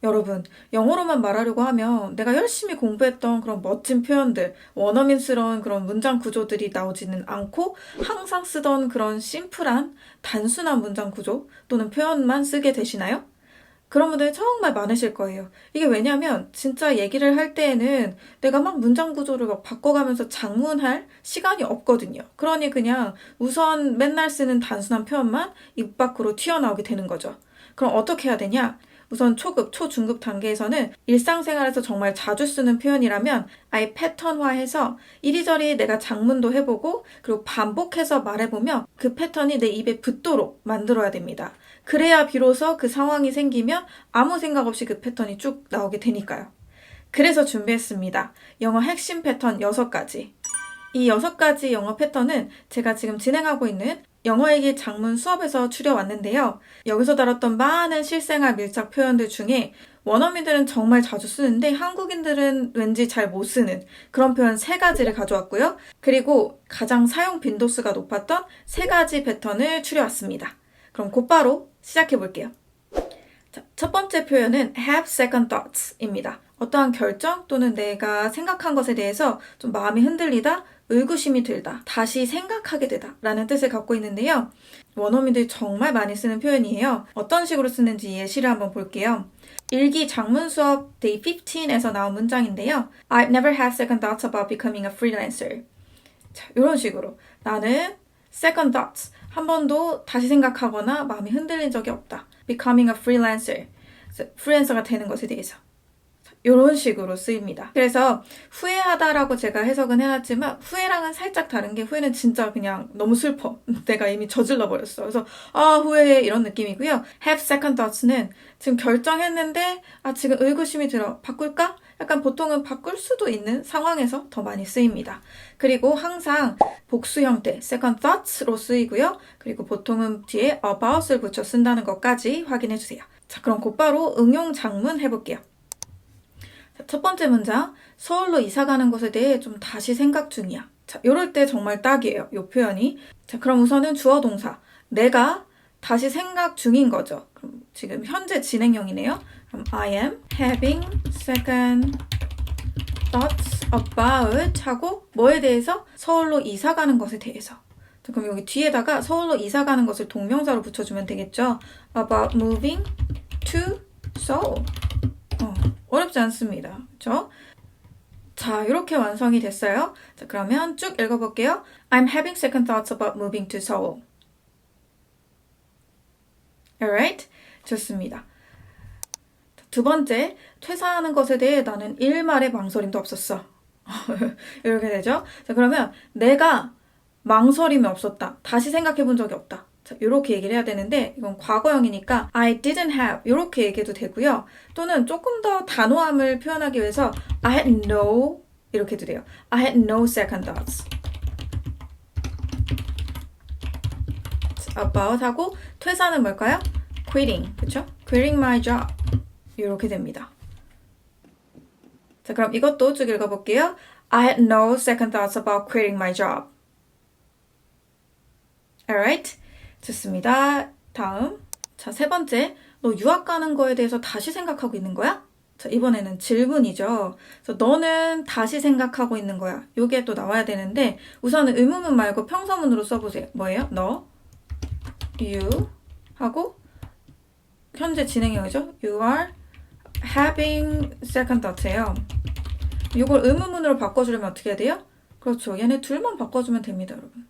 여러분, 영어로만 말하려고 하면 내가 열심히 공부했던 그런 멋진 표현들, 원어민스러운 그런 문장 구조들이 나오지는 않고 항상 쓰던 그런 심플한, 단순한 문장 구조 또는 표현만 쓰게 되시나요? 그런 분들 정말 많으실 거예요. 이게 왜냐면 진짜 얘기를 할 때에는 내가 막 문장 구조를 막 바꿔가면서 장문할 시간이 없거든요. 그러니 그냥 우선 맨날 쓰는 단순한 표현만 입 밖으로 튀어나오게 되는 거죠. 그럼 어떻게 해야 되냐? 우선 초급, 초중급 단계에서는 일상생활에서 정말 자주 쓰는 표현이라면 아예 패턴화해서 이리저리 내가 장문도 해보고 그리고 반복해서 말해보며 그 패턴이 내 입에 붙도록 만들어야 됩니다. 그래야 비로소 그 상황이 생기면 아무 생각 없이 그 패턴이 쭉 나오게 되니까요. 그래서 준비했습니다. 영어 핵심 패턴 6가지. 이 6가지 영어 패턴은 제가 지금 진행하고 있는 영어얘기 장문 수업에서 추려왔는데요. 여기서 다뤘던 많은 실생활 밀착 표현들 중에 원어민들은 정말 자주 쓰는데 한국인들은 왠지 잘 못 쓰는 그런 표현 3가지를 가져왔고요. 그리고 가장 사용 빈도수가 높았던 3가지 패턴을 추려왔습니다. 그럼 곧바로 시작해 볼게요. 자, 첫 번째 표현은 have second thoughts입니다. 어떠한 결정 또는 내가 생각한 것에 대해서 좀 마음이 흔들리다, 의구심이 들다, 다시 생각하게 되다 라는 뜻을 갖고 있는데요. 원어민들이 정말 많이 쓰는 표현이에요. 어떤 식으로 쓰는지 예시를 한번 볼게요. 일기 장문 수업 day 15에서 나온 문장인데요. I've never had second thoughts about becoming a freelancer. 자, 이런 식으로 나는 second thoughts, 한 번도 다시 생각하거나 마음이 흔들린 적이 없다. becoming a freelancer, 프리랜서가 되는 것에 대해서. 이런 식으로 쓰입니다. 그래서 후회하다라고 제가 해석은 해놨지만 후회랑은 살짝 다른 게 후회는 진짜 그냥 너무 슬퍼. 내가 이미 저질러 버렸어. 그래서 후회해 이런 느낌이고요. have second thoughts는 지금 결정했는데 지금 의구심이 들어. 바꿀까? 약간 보통은 바꿀 수도 있는 상황에서 더 많이 쓰입니다. 그리고 항상 복수 형태 second thoughts로 쓰이고요. 그리고 보통은 뒤에 about을 붙여 쓴다는 것까지 확인해 주세요. 자, 그럼 곧바로 응용 장문 해볼게요. 첫 번째 문장, 서울로 이사 가는 것에 대해 좀 다시 생각 중이야. 자, 이럴 때 정말 딱이에요. 이 표현이. 자, 그럼 우선은 주어 동사. 내가 다시 생각 중인 거죠. 그럼 지금 현재 진행형이네요. 그럼 I am having second thoughts about 하고 뭐에 대해서? 서울로 이사 가는 것에 대해서. 자, 그럼 여기 뒤에다가 서울로 이사 가는 것을 동명사로 붙여주면 되겠죠. About moving to Seoul. 어렵지 않습니다. 그렇죠? 자, 이렇게 완성이 됐어요. 자, 그러면 쭉 읽어볼게요. I'm having second thoughts about moving to Seoul. Alright? 좋습니다. 두 번째, 퇴사하는 것에 대해 나는 일말의 망설임도 없었어. 이렇게 되죠? 자, 그러면 내가 망설임이 없었다. 다시 생각해 본 적이 없다. 자, 이렇게 얘기를 해야 되는데 이건 과거형이니까 I didn't have 이렇게 얘기해도 되고요. 또는 조금 더 단호함을 표현하기 위해서 I had no 이렇게 해도 돼요. I had no second thoughts about 하고 퇴사는 뭘까요? quitting, 그쵸? quitting my job 이렇게 됩니다. 자, 그럼 이것도 쭉 읽어볼게요. I had no second thoughts about quitting my job. Alright? 좋습니다. 다음. 자, 세 번째. 너 유학 가는 거에 대해서 다시 생각하고 있는 거야? 자, 이번에는 질문이죠. 그래서 너는 다시 생각하고 있는 거야. 요게 또 나와야 되는데 우선은 의문문 말고 평서문으로 써보세요. 뭐예요? 너, you 하고 현재 진행형이죠. You are having second thought예요. 이걸 의문문으로 바꿔주려면 어떻게 해야 돼요? 그렇죠. 얘네 둘만 바꿔주면 됩니다, 여러분.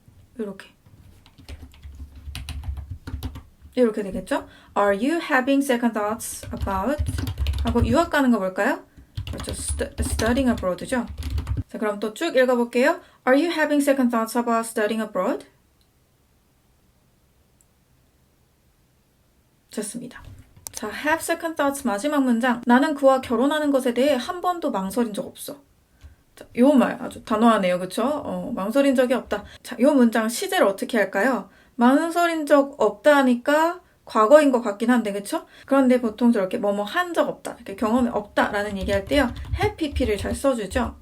이렇게 되겠죠? Are you having second thoughts about? 하고 유학 가는 거 뭘까요? 그렇죠. Studying abroad죠. 자, 그럼 또 쭉 읽어볼게요. Are you having second thoughts about studying abroad? 좋습니다. 자, have second thoughts 마지막 문장. 나는 그와 결혼하는 것에 대해 한 번도 망설인 적 없어. 자, 요 말 아주 단호하네요. 그쵸? 망설인 적이 없다. 자, 요 문장 시제를 어떻게 할까요? 망설인 적 없다 하니까 과거인 것 같긴 한데, 그쵸? 그런데 보통 저렇게 뭐뭐 한 적 없다, 이렇게 경험이 없다라는 얘기할 때요, have pp를 잘 써주죠?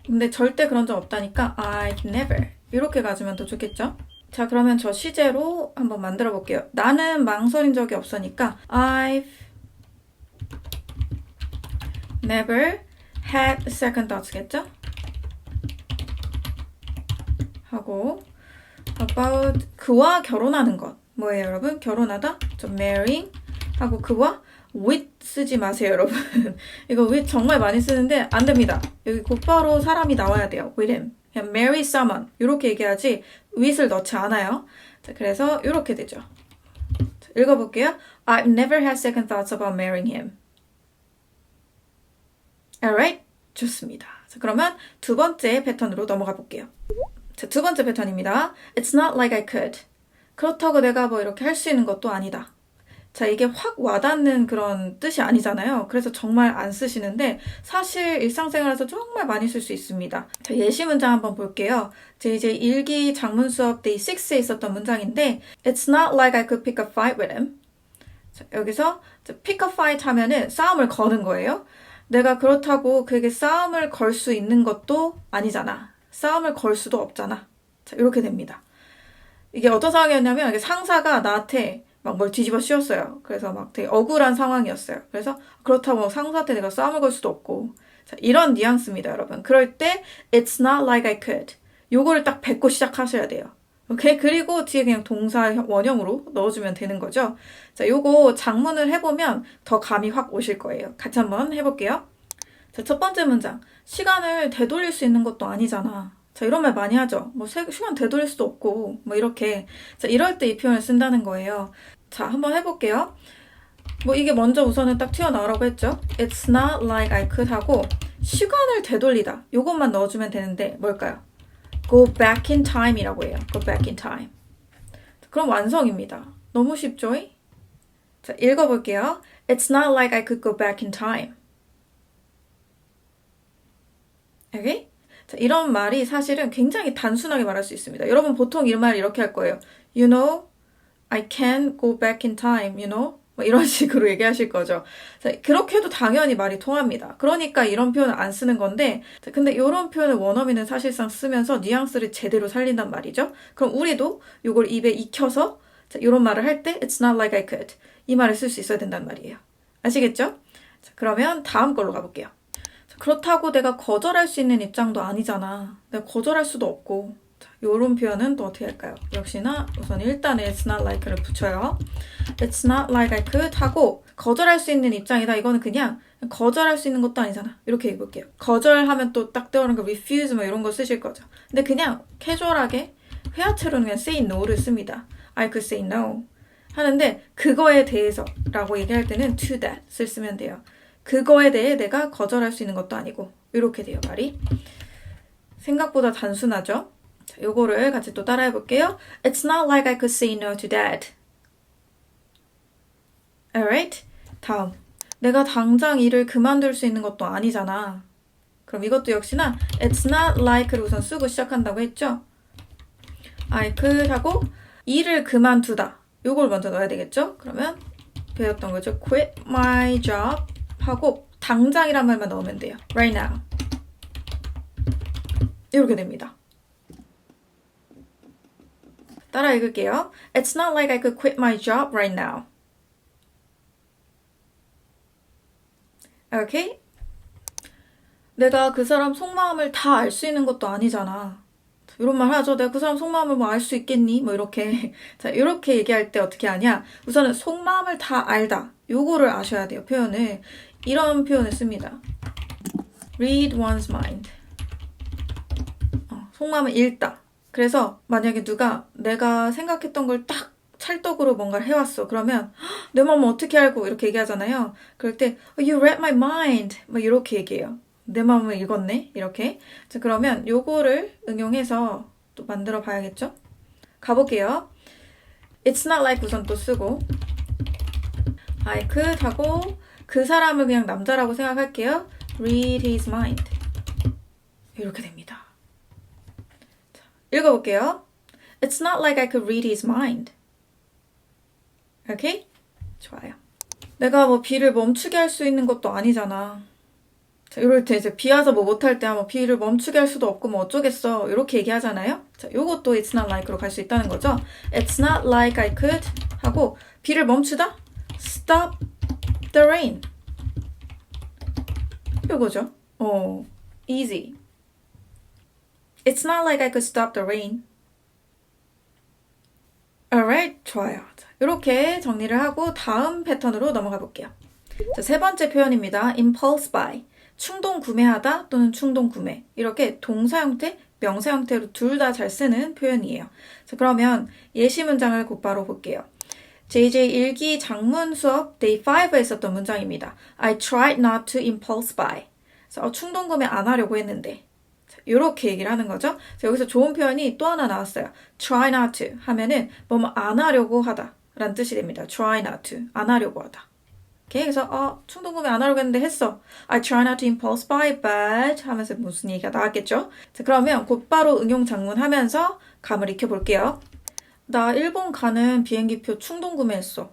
근데 절대 그런 적 없다니까 I've never 이렇게 가주면 더 좋겠죠? 자, 그러면 저 시제로 한번 만들어 볼게요. 나는 망설인 적이 없으니까 I've never had second thoughts겠죠? 하고 about 그와 결혼하는 것 뭐예요 여러분? 결혼하다? 좀 marrying 하고 그와 with 쓰지 마세요 여러분. 이거 with 정말 많이 쓰는데 안 됩니다. 여기 곧바로 사람이 나와야 돼요. with him. 그냥 marry someone 이렇게 얘기하지 with을 넣지 않아요. 자, 그래서 이렇게 되죠. 자, 읽어볼게요. I've never had second thoughts about marrying him. Alright? 좋습니다. 자, 그러면 두 번째 패턴으로 넘어가 볼게요. 자, 두 번째 패턴입니다. It's not like I could. 그렇다고 내가 뭐 이렇게 할 수 있는 것도 아니다. 자, 이게 확 와닿는 그런 뜻이 아니잖아요. 그래서 정말 안 쓰시는데 사실 일상생활에서 정말 많이 쓸 수 있습니다. 자, 예시 문장 한번 볼게요. 제 이제 일기 작문 수업 day 6에 있었던 문장인데 It's not like I could pick a fight with him. 자, 여기서 pick a fight 하면은 싸움을 거는 거예요. 내가 그렇다고 그에게 싸움을 걸 수 있는 것도 아니잖아. 싸움을 걸 수도 없잖아. 자, 이렇게 됩니다. 이게 어떤 상황이었냐면 이게 상사가 나한테 막 뭘 뒤집어 씌웠어요. 그래서 막 되게 억울한 상황이었어요. 그래서 그렇다고 상사한테 내가 싸움을 걸 수도 없고 자, 이런 뉘앙스입니다, 여러분. 그럴 때 It's not like I could. 요거를 딱 뱉고 시작하셔야 돼요. 오케이? 그리고 뒤에 그냥 동사 원형으로 넣어주면 되는 거죠. 자, 요거 장문을 해보면 더 감이 확 오실 거예요. 같이 한번 해볼게요. 자, 첫 번째 문장. 시간을 되돌릴 수 있는 것도 아니잖아. 자, 이런 말 많이 하죠. 뭐, 시간 되돌릴 수도 없고, 뭐, 이렇게. 자, 이럴 때 이 표현을 쓴다는 거예요. 자, 한번 해볼게요. 뭐, 이게 먼저 우선은 딱 튀어나오라고 했죠. It's not like I could 하고, 시간을 되돌리다. 요것만 넣어주면 되는데, 뭘까요? Go back in time 이라고 해요. Go back in time. 그럼 완성입니다. 너무 쉽죠? 자, 읽어볼게요. It's not like I could go back in time. 오케이? 자, 이런 말이 사실은 굉장히 단순하게 말할 수 있습니다. 여러분 보통 이 말 이렇게 할 거예요. You know, I can go back in time, you know? 뭐 이런 식으로 얘기하실 거죠. 자, 그렇게 해도 당연히 말이 통합니다. 그러니까 이런 표현을 안 쓰는 건데, 자, 근데 이런 표현을 원어민은 사실상 쓰면서 뉘앙스를 제대로 살린단 말이죠. 그럼 우리도 이걸 입에 익혀서 자, 이런 말을 할 때 It's not like I could. 이 말을 쓸 수 있어야 된단 말이에요. 아시겠죠? 자, 그러면 다음 걸로 가볼게요. 그렇다고 내가 거절할 수 있는 입장도 아니잖아. 내가 거절할 수도 없고. 자, 요런 표현은 또 어떻게 할까요? 역시나 우선 일단 It's not like를 붙여요. It's not like I could 하고 거절할 수 있는 입장이다. 이거는 그냥 거절할 수 있는 것도 아니잖아. 이렇게 해볼게요. 거절하면 또 딱 떠오르는 거 refuse 뭐 이런 거 쓰실 거죠. 근데 그냥 캐주얼하게 회화체로는 그냥 say no를 씁니다. I could say no 하는데 그거에 대해서 라고 얘기할 때는 to that 쓸 쓰면 돼요. 그거에 대해 내가 거절할 수 있는 것도 아니고 이렇게 돼요, 말이. 생각보다 단순하죠? 자, 요거를 같이 또 따라해 볼게요. It's not like I could say no to that. Alright? 다음. 내가 당장 일을 그만둘 수 있는 것도 아니잖아. 그럼 이것도 역시나 It's not like를 우선 쓰고 시작한다고 했죠? I could 하고 일을 그만두다. 요걸 먼저 넣어야 되겠죠? 그러면 배웠던 거죠. Quit my job 하고 당장이란 말만 넣으면 돼요. Right now. 이렇게 됩니다. 따라 읽을게요. It's not like I could quit my job right now. Okay? 내가 그 사람 속마음을 다 알 수 있는 것도 아니잖아. 이런 말 하죠. 내가 그 사람 속마음을 뭐 알 수 있겠니? 뭐 이렇게. 자, 이렇게 얘기할 때 어떻게 하냐? 우선은 속마음을 다 알다. 요거를 아셔야 돼요, 표현을. 이런 표현을 씁니다. Read one's mind. 속마음을 읽다. 그래서 만약에 누가 내가 생각했던 걸 딱 찰떡으로 뭔가를 해왔어. 그러면 내 마음을 어떻게 알고 이렇게 얘기하잖아요. 그럴 때 You read my mind. 막 이렇게 얘기해요. 내 마음을 읽었네. 이렇게. 자, 그러면 요거를 응용해서 또 만들어 봐야겠죠? 가볼게요. It's not like 우선 또 쓰고 I could 하고 그 사람을 그냥 남자라고 생각할게요. Read his mind. 이렇게 됩니다. 자, 읽어볼게요. It's not like I could read his mind. 오케이? 좋아요. 내가 뭐 비를 멈추게 할 수 있는 것도 아니잖아. 자, 이럴 때 이제 비 와서 뭐 못할 때 뭐 비를 멈추게 할 수도 없고 뭐 어쩌겠어. 이렇게 얘기하잖아요. 자, 요것도 It's not like로 갈 수 있다는 거죠. It's not like I could 하고 비를 멈추다. Stop the rain. 요거죠. easy. It's not like I could stop the rain. Alright, 좋아요. 자, 이렇게 정리를 하고 다음 패턴으로 넘어가 볼게요. 자, 세 번째 표현입니다. impulse buy. 충동 구매하다 또는 충동 구매. 이렇게 동사 형태, 명사 형태로 둘 다 잘 쓰는 표현이에요. 자, 그러면 예시 문장을 곧바로 볼게요. JJ 일기 장문 수업 day 5에 있었던 문장입니다. I tried not to impulse buy. 그래서 충동 구매 안 하려고 했는데 이렇게 얘기를 하는 거죠. 여기서 좋은 표현이 또 하나 나왔어요. try not to 하면은 뭐뭐 안 하려고 하다 라는 뜻이 됩니다. try not to, 안 하려고 하다. 오케이, 그래서 충동 구매 안 하려고 했는데 했어. I try not to impulse buy, but 하면서 무슨 얘기가 나왔겠죠. 자, 그러면 곧바로 응용 장문 하면서 감을 익혀볼게요. 나 일본 가는 비행기표 충동 구매했어.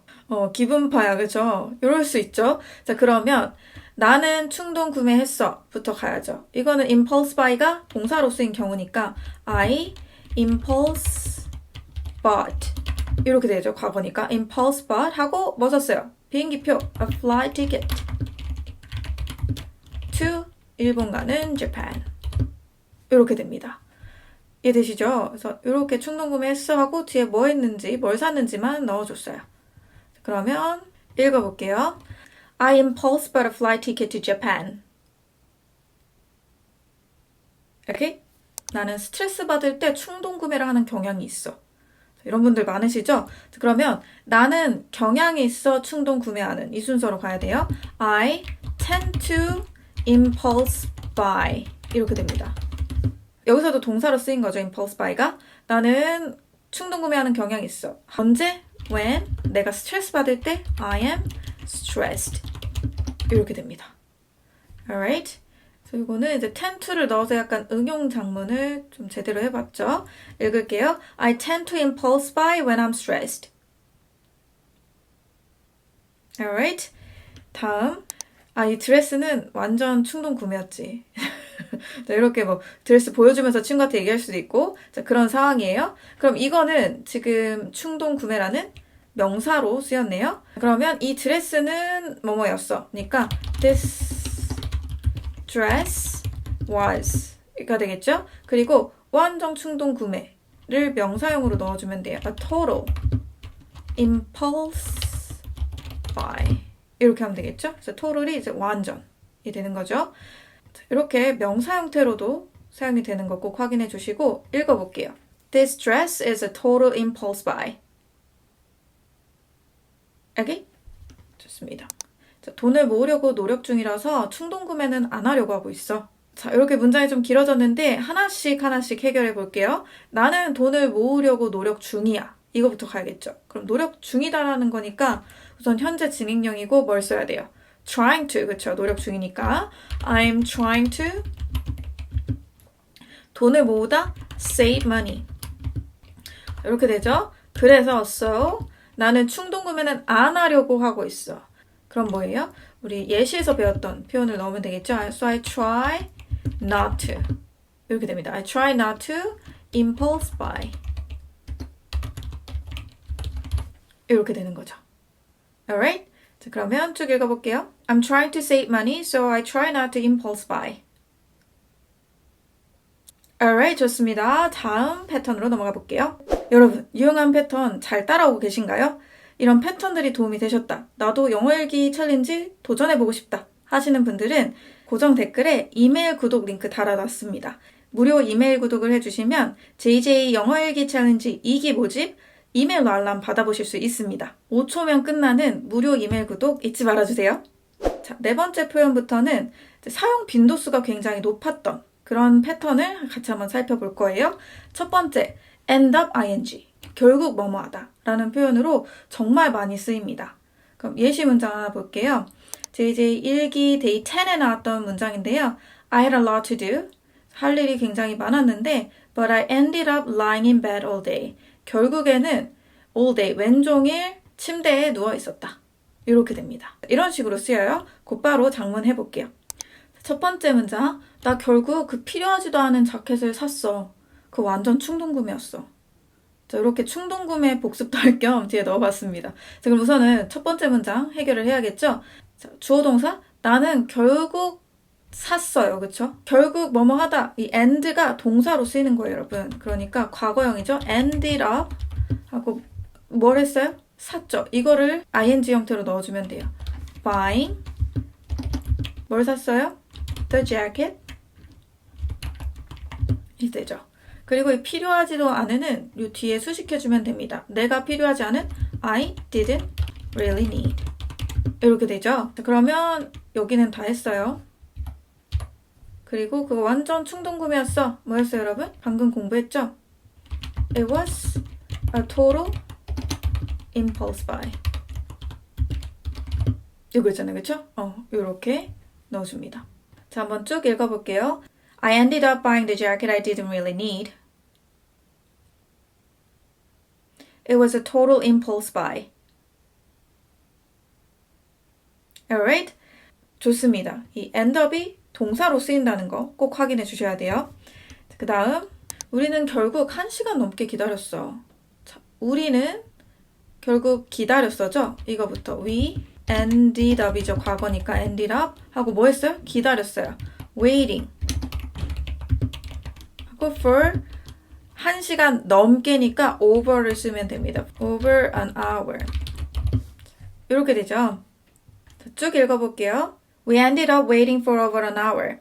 기분파야, 그죠? 이럴 수 있죠. 자, 그러면 나는 충동 구매했어 부터 가야죠. 이거는 impulse buy가 동사로 쓰인 경우니까 I impulse bought 이렇게 되죠. 과거니까 impulse bought 하고 뭐 샀어요? 비행기표 a flight ticket to 일본 가는 Japan 이렇게 됩니다. 이해되시죠? 그래서 이렇게 충동 구매했어 하고 뒤에 뭐 했는지 뭘 샀는지만 넣어줬어요. 그러면 읽어볼게요. I impulse bought a flight ticket to Japan. 이렇게 나는 스트레스 받을 때 충동 구매를 하는 경향이 있어. 이런 분들 많으시죠? 그러면 나는 경향이 있어 충동 구매하는 이 순서로 가야 돼요. I tend to impulse buy 이렇게 됩니다. 여기서도 동사로 쓰인 거죠. impulse buy가. 나는 충동 구매하는 경향이 있어. 언제? when 내가 스트레스 받을 때 I am stressed 이렇게 됩니다. Alright. 그래서 이거는 이제 tend to를 넣어서 약간 응용 장문을 좀 제대로 해봤죠. 읽을게요. I tend to impulse buy when I'm stressed. Alright. 다음. 이 드레스는 완전 충동 구매였지. 자, 이렇게 뭐 드레스 보여주면서 친구한테 얘기할 수도 있고 자, 그런 상황이에요. 그럼 이거는 지금 충동 구매라는 명사로 쓰였네요. 그러면 이 드레스는 뭐뭐였어. 그러니까 this dress was 가 되겠죠. 그리고 완전 충동 구매를 명사형으로 넣어주면 돼요. A total impulse buy 이렇게 하면 되겠죠. 그래서 total이 이제 완전이 되는 거죠. 이렇게 명사 형태로도 사용이 되는 거 꼭 확인해 주시고 읽어볼게요. This dress is a total impulse buy. 여기? 좋습니다. 자, 돈을 모으려고 노력 중이라서 충동 구매는 안 하려고 하고 있어. 자, 이렇게 문장이 좀 길어졌는데 하나씩 해결해 볼게요. 나는 돈을 모으려고 노력 중이야. 이거부터 가야겠죠. 그럼 노력 중이다라는 거니까 우선 현재 진행형이고 뭘 써야 돼요? trying to, 그쵸? 노력 중이니까 I'm trying to 돈을 모으다 save money 이렇게 되죠? 그래서 so 나는 충동 구매는 안 하려고 하고 있어. 그럼 뭐예요? 우리 예시에서 배웠던 표현을 넣으면 되겠죠? So I try not to 이렇게 됩니다. I try not to impulse buy 이렇게 되는 거죠. Alright? 자, 그러면 쭉 읽어볼게요. I'm trying to save money, so I try not to impulse buy. Alright, 좋습니다. 다음 패턴으로 넘어가 볼게요. 여러분, 유용한 패턴 잘 따라오고 계신가요? 이런 패턴들이 도움이 되셨다. 나도 영어 읽기 챌린지 도전해보고 싶다 하시는 분들은 고정 댓글에 이메일 구독 링크 달아놨습니다. 무료 이메일 구독을 해주시면 JJ 영어 읽기 챌린지 2기 모집 이메일로 알람 받아보실 수 있습니다. 5초면 끝나는 무료 이메일 구독 잊지 말아주세요. 자, 네 번째 표현부터는 사용 빈도수가 굉장히 높았던 그런 패턴을 같이 한번 살펴볼 거예요. 첫 번째, end up ing, 결국 뭐뭐하다 라는 표현으로 정말 많이 쓰입니다. 그럼 예시 문장 하나 볼게요. JJ 1기 데이 10에 나왔던 문장인데요. I had a lot to do, 할 일이 굉장히 많았는데 but I ended up lying in bed all day. 결국에는 all day, 왼종일 침대에 누워 있었다. 이렇게 됩니다. 이런 식으로 쓰여요. 곧바로 장문 해볼게요. 첫 번째 문장, 나 결국 그 필요하지도 않은 자켓을 샀어. 그거 완전 충동구매였어. 자, 이렇게 충동구매 복습도 할 겸 뒤에 넣어봤습니다. 자, 그럼 우선은 첫 번째 문장 해결을 해야겠죠? 자, 주어 동사, 나는 결국 샀어요. 그쵸? 결국 뭐뭐 하다. 이 end가 동사로 쓰이는 거예요, 여러분. 그러니까 과거형이죠. ended up 하고 뭘 했어요? 샀죠. 이거를 ing 형태로 넣어주면 돼요. buying 뭘 샀어요? the jacket 이 되죠. 그리고 이 필요하지도 않은은 이 뒤에 수식해주면 됩니다. 내가 필요하지 않은 I didn't really need 이렇게 되죠. 자, 그러면 여기는 다 했어요. 그리고 그거 완전 충동구매였어. 뭐였어요, 여러분? 방금 공부했죠? It was a total impulse buy. 이거 있잖아요, 그쵸? 요렇게 넣어줍니다. 자, 한번 쭉 읽어볼게요. I ended up buying the jacket I didn't really need. It was a total impulse buy. Alright? 좋습니다. 이 end up이 동사로 쓰인다는 거 꼭 확인해 주셔야 돼요. 그 다음 우리는 결국 1시간 넘게 기다렸어. 자, 우리는 결국 기다렸어죠? 이거부터 we ended up이죠. 과거니까 ended up 하고 뭐 했어요? 기다렸어요. waiting 하고 for 1시간 넘게니까 over를 쓰면 됩니다. over an hour 이렇게 되죠. 자, 쭉 읽어볼게요. We ended up waiting for over an hour.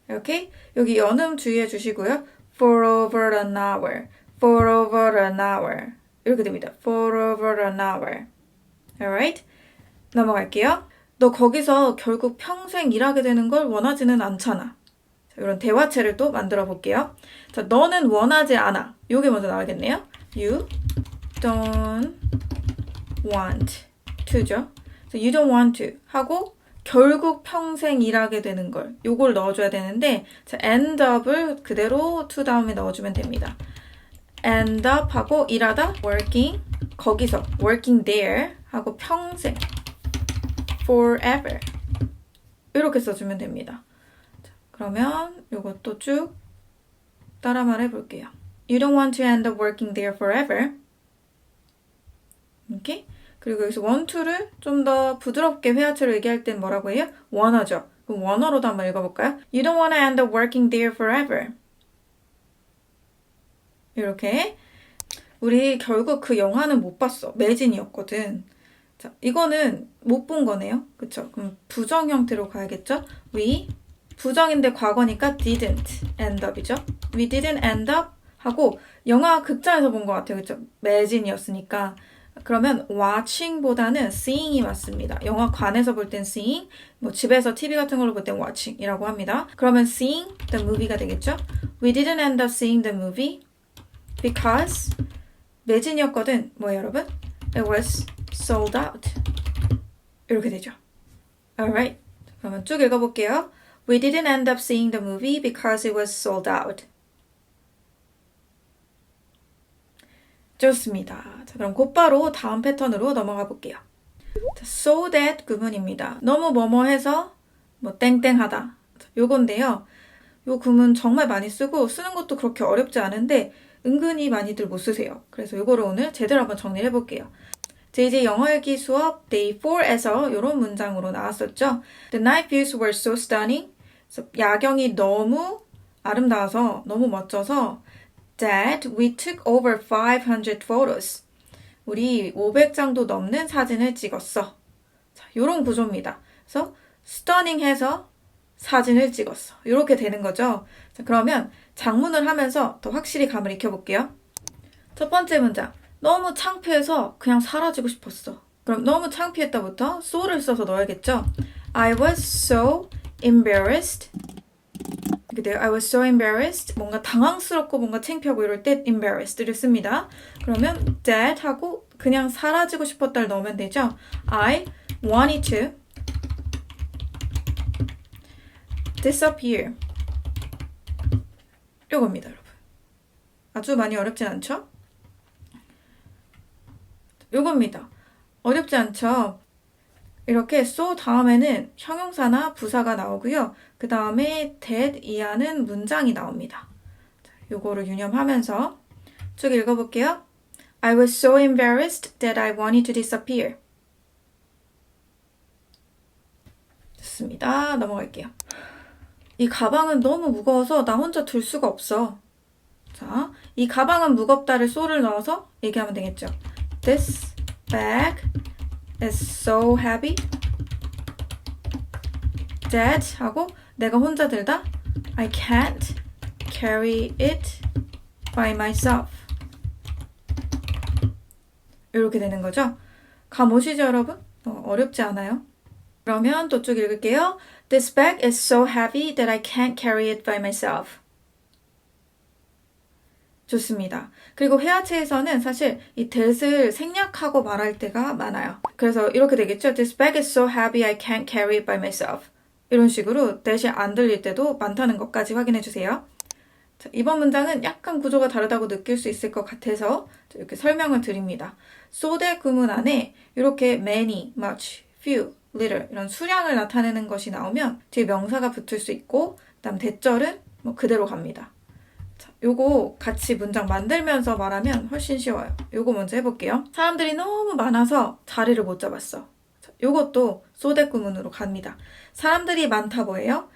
이렇게 여기 연음 주의해 주시고요. For over an hour. For over an hour. 이렇게 됩니다. For over an hour. Alright? 넘어갈게요. 너 거기서 결국 평생 일하게 되는 걸 원하지는 않잖아. 자, 이런 대화체를 또 만들어 볼게요. 자, 너는 원하지 않아. 요게 먼저 나와야겠네요. You don't want to죠. You don't want to 하고 결국 평생 일하게 되는 걸 요걸 넣어줘야 되는데 자, end up을 그대로 to 다음에 넣어주면 됩니다. end up 하고 일하다 working 거기서 working there 하고 평생 forever 이렇게 써주면 됩니다. 자, 그러면 요것도 쭉 따라 말해볼게요. You don't want to end up working there forever. 이렇게 그리고 여기서 want to를 좀 더 부드럽게 회화체로 얘기할 땐 뭐라고 해요? 원어죠. 그럼 원어로도 한번 읽어볼까요? You don't want to end up working there forever. 이렇게 우리 결국 그 영화는 못 봤어. 매진이었거든. 자, 이거는 못 본 거네요. 그쵸? 그럼 부정 형태로 가야겠죠? We 부정인데 과거니까 didn't end up이죠. We didn't end up 하고 영화 극장에서 본 것 같아요. 그쵸? 매진이었으니까 그러면 watching보다는 seeing이 맞습니다. 영화관에서 볼 땐 seeing, 뭐 집에서 TV 같은 걸로 볼 땐 watching이라고 합니다. 그러면 seeing the movie가 되겠죠? We didn't end up seeing the movie because 매진이었거든. 뭐예요, 여러분? It was sold out. 이렇게 되죠. Alright. 그러면 쭉 읽어볼게요. We didn't end up seeing the movie because it was sold out. 좋습니다. 자, 그럼 곧바로 다음 패턴으로 넘어가 볼게요. 자, so that 구문입니다. 너무 뭐뭐해서 뭐 땡땡하다. 요건데요. 요 구문 정말 많이 쓰고 쓰는 것도 그렇게 어렵지 않은데 은근히 많이들 못 쓰세요. 그래서 요거를 오늘 제대로 한번 정리를 해볼게요. JJ 영어 읽기 수업 day 4에서 이런 문장으로 나왔었죠. The night views were so stunning. 그래서 야경이 너무 아름다워서 너무 멋져서 that we took over 500 photos. 우리 500장도 넘는 사진을 찍었어. 자, 요런 구조입니다. 그래서 stunning 해서 사진을 찍었어. 이렇게 되는 거죠. 자, 그러면 장문을 하면서 더 확실히 감을 익혀볼게요. 첫 번째 문장. 너무 창피해서 그냥 사라지고 싶었어. 그럼 너무 창피했다부터 so를 써서 넣어야겠죠. I was so embarrassed. 이렇게 돼요. I was so embarrassed. 뭔가 당황스럽고 뭔가 창피하고 이럴 때 embarrassed를 씁니다. 그러면 that 하고 그냥 사라지고 싶었다를 넣으면 되죠. I wanted to disappear. 이겁니다, 여러분. 아주 많이 어렵진 않죠? 요겁니다. 어렵지 않죠? 이렇게 so 다음에는 형용사나 부사가 나오고요. 그 다음에 that 이하는 문장이 나옵니다. 자, 요거를 유념하면서 쭉 읽어볼게요. I was so embarrassed that I wanted to disappear. 좋습니다. 넘어갈게요. 이 가방은 너무 무거워서 나 혼자 들 수가 없어. 자, 이 가방은 무겁다를 so를 넣어서 얘기하면 되겠죠. This bag is so heavy that 하고 내가 혼자 들다 I can't carry it by myself. 이렇게 되는 거죠. 감 오시죠, 여러분? 어렵지 않아요? 그러면 또 쭉 읽을게요. This bag is so heavy that I can't carry it by myself. 좋습니다. 그리고 회화체에서는 사실 이 that을 생략하고 말할 때가 많아요. 그래서 이렇게 되겠죠. This bag is so heavy I can't carry it by myself. 이런 식으로 that이 안 들릴 때도 많다는 것까지 확인해 주세요. 자, 이번 문장은 약간 구조가 다르다고 느낄 수 있을 것 같아서 이렇게 설명을 드립니다. so that 구문 안에 이렇게 many, much, few, little 이런 수량을 나타내는 것이 나오면 뒤에 명사가 붙을 수 있고 그다음 대절은 뭐 그대로 갑니다. 자, 요거 같이 문장 만들면서 말하면 훨씬 쉬워요. 요거 먼저 해볼게요. 사람들이 너무 많아서 자리를 못 잡았어. 자, 요것도 so that 구문으로 갑니다. 사람들이 많다 뭐예요?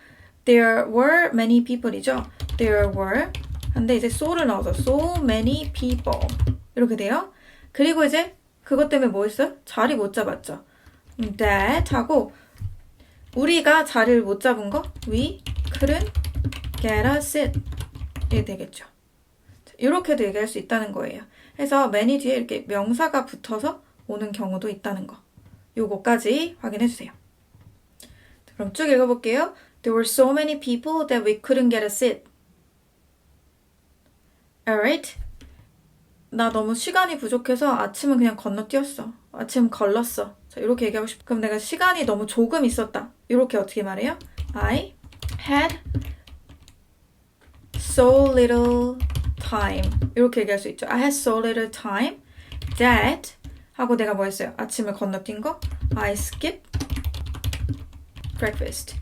There were many people이죠. There were 근데 이제 so를 넣어서 so many people 이렇게 돼요. 그리고 이제 그것 때문에 뭐 했어요? 자리 못 잡았죠. That 하고 우리가 자리를 못 잡은 거 We couldn't get a seat 이렇게 되겠죠. 이렇게도 얘기할 수 있다는 거예요. 그래서 many 뒤에 이렇게 명사가 붙어서 오는 경우도 있다는 거. 요거까지 확인해 주세요. 그럼 쭉 읽어볼게요. There were so many people that we couldn't get a seat. Alright. 나 너무 시간이 부족해서 아침은 그냥 건너뛰었어. 아침 걸렀어. 자, 이렇게 얘기하고 싶어. 그럼 내가 시간이 너무 조금 있었다. 이렇게 어떻게 말해요? I had so little time. 이렇게 얘기할 수 있죠. I had so little time that 하고 내가 뭐 했어요? 아침을 건너뛴 거? I skipped breakfast.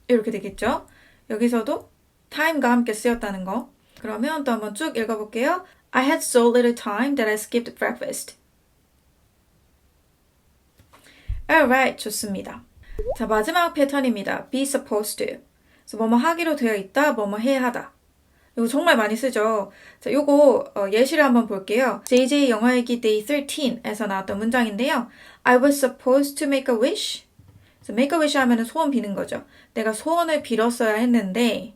이렇게 되겠죠? 여기서도 time과 함께 쓰였다는 거. 그러면 또 한번 쭉 읽어볼게요. I had so little time that I skipped breakfast. Alright, 좋습니다. 자, 마지막 패턴입니다. be supposed to. 그래서 뭐뭐 하기로 되어 있다, 뭐뭐 해야 하다. 이거 정말 많이 쓰죠. 자, 요거 예시를 한번 볼게요. JJ 영화일기 Day 13에서 나왔던 문장인데요. I was supposed to make a wish. 그래서 make a wish 하면은 소원 비는 거죠. 내가 소원을 빌었어야 했는데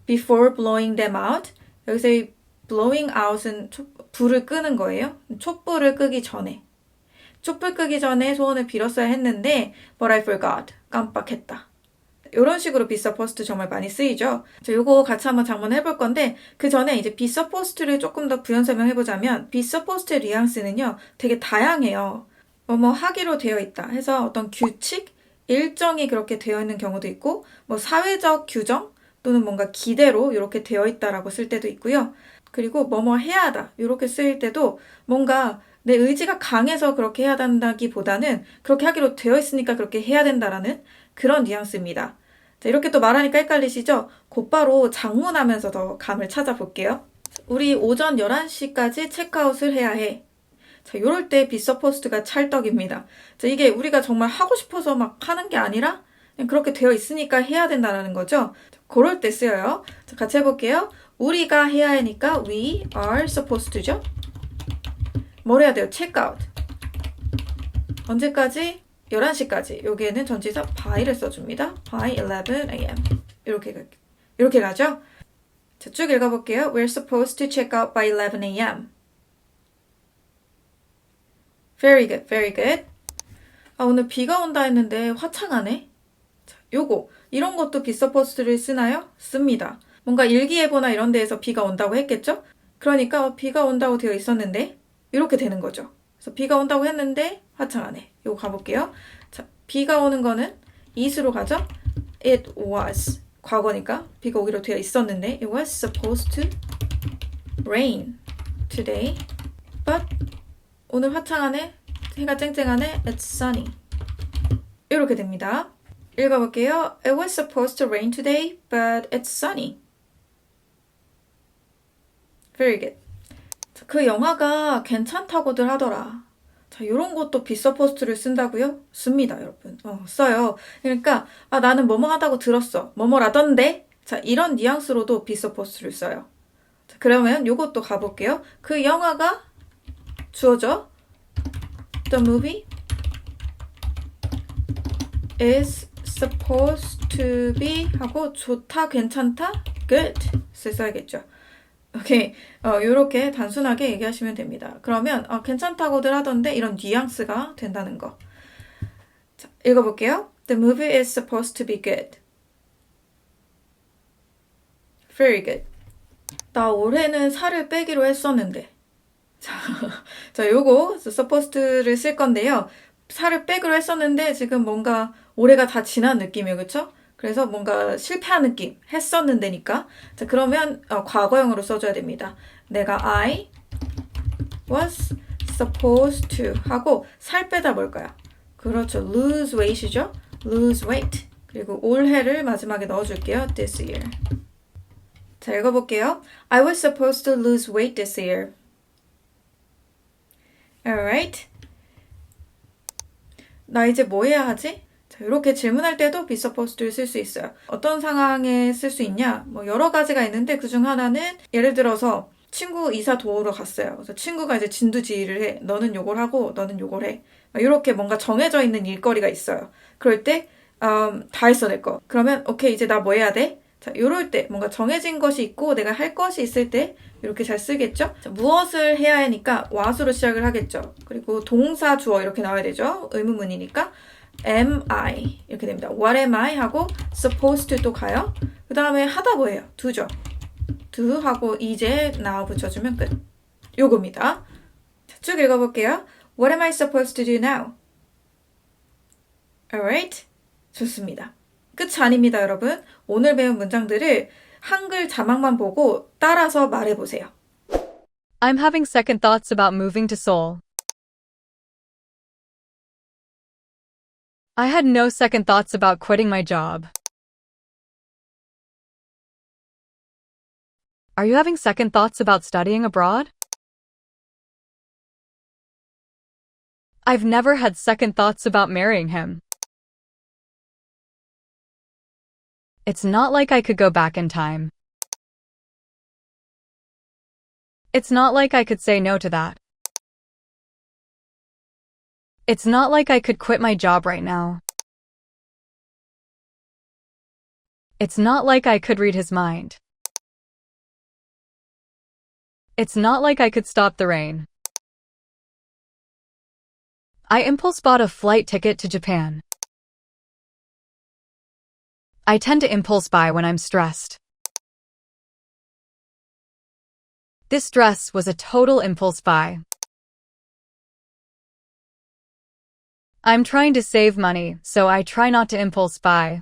before blowing them out. 여기서 이 blowing out은 불을 끄는 거예요. 촛불을 끄기 전에. 촛불 끄기 전에 소원을 빌었어야 했는데 but I forgot. 깜빡했다. 이런 식으로 be supposed 정말 많이 쓰이죠. 요거 같이 한번 장문해 볼 건데 그 전에 이제 be supposed를 조금 더 부연 설명해 보자면 be supposed 뉘앙스는요. 되게 다양해요. 뭐 하기로 되어 있다 해서 어떤 규칙, 일정이 그렇게 되어 있는 경우도 있고 뭐 사회적 규정 또는 뭔가 기대로 이렇게 되어 있다라고 쓸 때도 있고요. 그리고 뭐뭐 해야 하다 이렇게 쓰일 때도 뭔가 내 의지가 강해서 그렇게 해야 된다기보다는 그렇게 하기로 되어 있으니까 그렇게 해야 된다라는 그런 뉘앙스입니다. 자, 이렇게 또 말하니까 헷갈리시죠? 곧바로 장문하면서 더 감을 찾아볼게요. 우리 오전 11시까지 체크아웃을 해야 해. 자, 요럴 때 be supposed가 찰떡입니다. 자, 이게 우리가 정말 하고 싶어서 막 하는 게 아니라 그냥 그렇게 되어 있으니까 해야 된다는 거죠. 자, 그럴 때 쓰여요. 자, 같이 해볼게요. 우리가 해야 하니까 we are supposed to죠. 뭘 해야 돼요? 체크아웃. 언제까지? 11시까지. 여기에는 전치사 by를 써줍니다. by 11 a.m. 이렇게 가죠? 자, 쭉 읽어볼게요. We're supposed to check out by 11 a.m. Very good, very good. 아, 오늘 비가 온다 했는데 화창하네. 자, 요거. 이런 것도 be supposed를 쓰나요? 씁니다. 뭔가 일기예보나 이런 데에서 비가 온다고 했겠죠? 그러니까 비가 온다고 되어 있었는데 이렇게 되는 거죠. 그래서 비가 온다고 했는데 화창하네. 요거 가볼게요. 자, 비가 오는 거는 is로 가죠. It was 과거니까 비가 오기로 되어 있었는데 It was supposed to rain today. But 오늘 화창하네. 해가 쨍쨍하네. It's sunny. 이렇게 됩니다. 읽어볼게요. It was supposed to rain today, but it's sunny. Very good. 그 영화가 괜찮다고들 하더라. 자, 요런 것도 be supposed를 쓴다고요? 씁니다, 여러분. 써요. 그러니까 나는 뭐뭐 하다고 들었어. 뭐뭐라던데. 자, 이런 뉘앙스로도 be supposed를 써요. 자, 그러면 요것도 가볼게요. 그 영화가 주어져. The movie is supposed to be 하고 좋다, 괜찮다, good 써야겠죠. 오케이. 요렇게 단순하게 얘기하시면 됩니다. 그러면 괜찮다고들 하던데 이런 뉘앙스가 된다는 거. 자, 읽어볼게요. The movie is supposed to be good. Very good. 나 올해는 살을 빼기로 했었는데. 자, 요거 supposed를 쓸 건데요. 살을 빼기로 했었는데 지금 뭔가 올해가 다 지난 느낌이에요. 그쵸? 그래서 뭔가 실패한 느낌, 했었는데니까. 자, 그러면 과거형으로 써줘야 됩니다. 내가 I was supposed to 하고 살 빼다 뭘까요? 그렇죠. lose weight이죠. lose weight. 그리고 올해를 마지막에 넣어줄게요. this year. 자, 읽어볼게요. I was supposed to lose weight this year. Alright. 나 이제 뭐 해야 하지? 자, 이렇게 질문할 때도 be supposed를 쓸 수 있어요. 어떤 상황에 쓸 수 있냐? 뭐 여러 가지가 있는데 그중 하나는 예를 들어서 친구 이사 도우러 갔어요. 그래서 친구가 이제 진두지휘를 해. 너는 요걸 하고 너는 요걸 해. 이렇게 뭔가 정해져 있는 일거리가 있어요. 그럴 때 다 했어 내 거. 그러면 오케이 이제 나 뭐 해야 돼? 자, 요럴 때 뭔가 정해진 것이 있고 내가 할 것이 있을 때 이렇게 잘 쓰겠죠? 자, 무엇을 해야 하니까 what으로 시작을 하겠죠. 그리고 동사 주어 이렇게 나와야 되죠. 의문문이니까 am I 이렇게 됩니다. what am I 하고 supposed to 또 가요. 그 다음에 하다 뭐예요? do죠. do 하고 이제 now 붙여주면 끝. 요겁니다. 자, 쭉 읽어볼게요. What am I supposed to do now? Alright? 좋습니다. 끝이 아닙니다, 여러분. 오늘 배운 문장들을 한글 자막만 보고 따라서 말해보세요. I'm having second thoughts about moving to Seoul. I had no second thoughts about quitting my job. Are you having second thoughts about studying abroad? I've never had second thoughts about marrying him. It's not like I could go back in time. It's not like I could say no to that. It's not like I could quit my job right now. It's not like I could read his mind. It's not like I could stop the rain. I impulse bought a flight ticket to Japan. I tend to impulse buy when I'm stressed. This dress was a total impulse buy. I'm trying to save money, so I try not to impulse buy.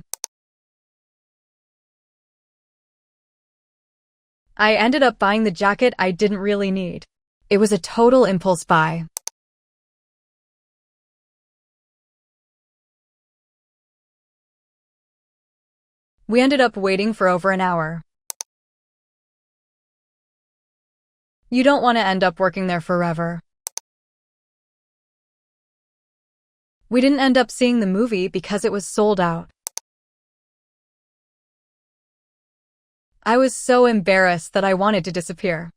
I ended up buying the jacket I didn't really need. It was a total impulse buy. We ended up waiting for over an hour. You don't want to end up working there forever. We didn't end up seeing the movie because it was sold out. I was so embarrassed that I wanted to disappear.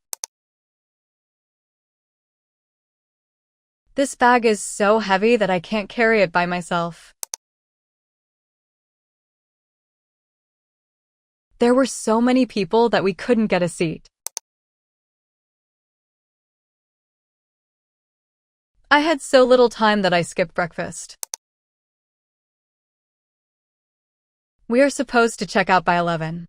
This bag is so heavy that I can't carry it by myself. There were so many people that we couldn't get a seat. I had so little time that I skipped breakfast. We are supposed to check out by 11.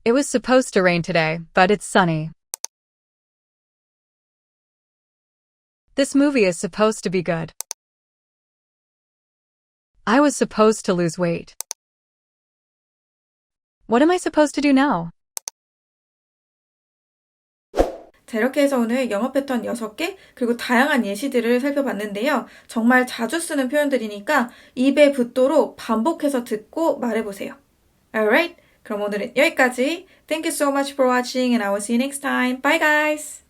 It was supposed to rain today, but it's sunny. This movie is supposed to be good. I was supposed to lose weight. What am I supposed to do now? 자, 이렇게 해서 오늘 영어 패턴 6개 그리고 다양한 예시들을 살펴봤는데요. 정말 자주 쓰는 표현들이니까 입에 붙도록 반복해서 듣고 말해보세요. Alright? 그럼 오늘은 여기까지. Thank you so much for watching and I will see you next time. Bye guys!